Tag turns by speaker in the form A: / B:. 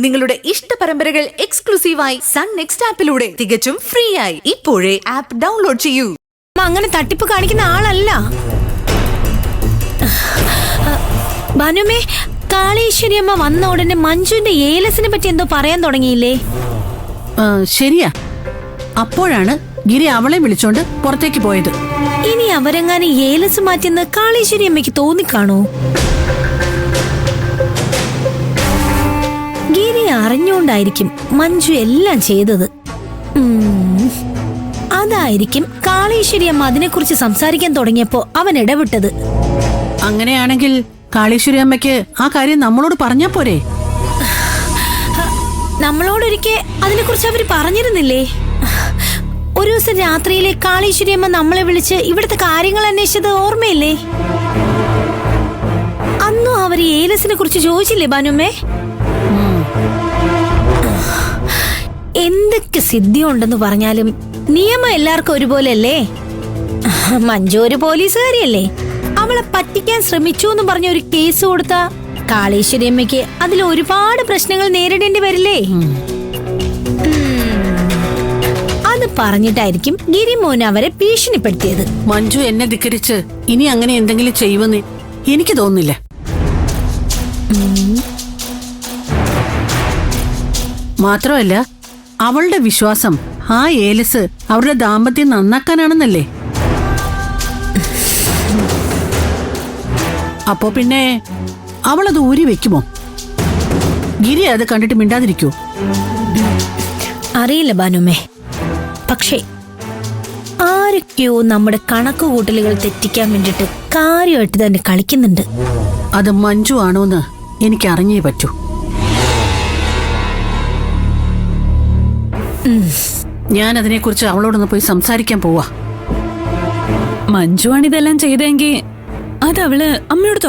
A: നിങ്ങളുടെ ഇഷ്ട പരമ്പരകൾ എക്സ്ക്ലൂസീവായി സൺ നെക്സ്റ്റ് ആപ്പിലൂടെ തികച്ചും ഫ്രീ ആയി ഇപ്പോഴേ ആപ്പ് ഡൗൺലോഡ് ചെയ്യൂ.
B: അങ്ങനെ തട്ടിപ്പ് കാണിക്കുന്ന ആളല്ല ഭാനുമേ. കാളീശ്വരി അമ്മ വന്ന ഉടനെ മഞ്ജുവിന്റെ ഏലസിനെ പറ്റി എന്തോ പറയാൻ തുടങ്ങിയില്ലേ?
C: ശരിയാ, അപ്പോഴാണ് ഗിരി അവളെ വിളിച്ചോണ്ട് പുറത്തേക്ക് പോയത്.
B: ഇനി അവരെങ്ങാനും ഏലസ് മാറ്റിയെന്ന് കാളീശ്വരി അമ്മയ്ക്ക് തോന്നിക്കാണോ? ഗിരി അറിഞ്ഞുകൊണ്ടായിരിക്കും മഞ്ജു എല്ലാം ചെയ്തത്. അതായിരിക്കും കാളീശ്വരി അമ്മ അതിനെക്കുറിച്ച് സംസാരിക്കാൻ തുടങ്ങിയപ്പോ അവൻ ഇടപെട്ടത്.
C: അങ്ങനെയാണെങ്കിൽ കാളീശ്വരി അമ്മയ്ക്ക് ആ കാര്യം നമ്മളോട് പറഞ്ഞാ പോരെ?
B: നമ്മളോടൊരിക്കെ അതിനെക്കുറിച്ച് അവര് പറഞ്ഞിരുന്നില്ലേ? ഒരു ദിവസം രാത്രിയിലെ കാളീശ്വരി അമ്മ നമ്മളെ വിളിച്ച് ഇവിടുത്തെ കാര്യങ്ങൾ അന്വേഷിച്ചത് ഓർമ്മയില്ലേ? അന്നും അവര് ഏലസിനെ കുറിച്ച് ചോദിച്ചില്ലേ ഭാനുമ്മേ? എന്തൊക്കെ സിദ്ധി ഉണ്ടെന്ന് പറഞ്ഞാലും നിയമം എല്ലാവർക്കും ഒരുപോലെയല്ലേ? മഞ്ജു ഒരു പോലീസുകാരിയല്ലേ? അവളെ പറ്റിക്കാൻ ശ്രമിച്ചു എന്ന് പറഞ്ഞ ഒരു കേസ് കൊടുത്ത കാളീശ്വരി അമ്മയ്ക്ക് അതിൽ ഒരുപാട് പ്രശ്നങ്ങൾ നേരിടേണ്ടി വരില്ലേ? അത് പറഞ്ഞിട്ടായിരിക്കും ഗിരിമോൻ അവരെ ഭീഷണിപ്പെടുത്തിയത്.
C: മഞ്ജു എന്നെ ധിക്കരിച്ച് ഇനി അങ്ങനെ എന്തെങ്കിലും ചെയ്യുമെന്ന് എനിക്ക് തോന്നുന്നില്ല. മാത്രമല്ല, അവളുടെ വിശ്വാസം ആ ഏലസ് അവരുടെ ദാമ്പത്യം നന്നാക്കാനാണെന്നല്ലേ? അപ്പോ പിന്നെ അവളത് ഊരി വെക്കുമോ? ഗിരി അത് കണ്ടിട്ട് മിണ്ടാതിരിക്കൂ?
B: അറിയില്ല ഭാനുമേ, പക്ഷേ ആരൊക്കെയോ നമ്മുടെ കണക്കുകൂട്ടലുകൾ തെറ്റിക്കാൻ വേണ്ടിട്ട് കാര്യമായിട്ട് തന്നെ കളിക്കുന്നുണ്ട്.
C: അത് മഞ്ജു ആണോന്ന് എനിക്ക് അറിഞ്ഞേ പറ്റൂ. ഞാൻ അതിനെക്കുറിച്ച് അവളോടൊന്ന് പോയി സംസാരിക്കാൻ പോവാ.
D: മഞ്ജുവാണ് ഇതെല്ലാം ചെയ്തെങ്കിൽ അത് അവള് അമ്മയോട്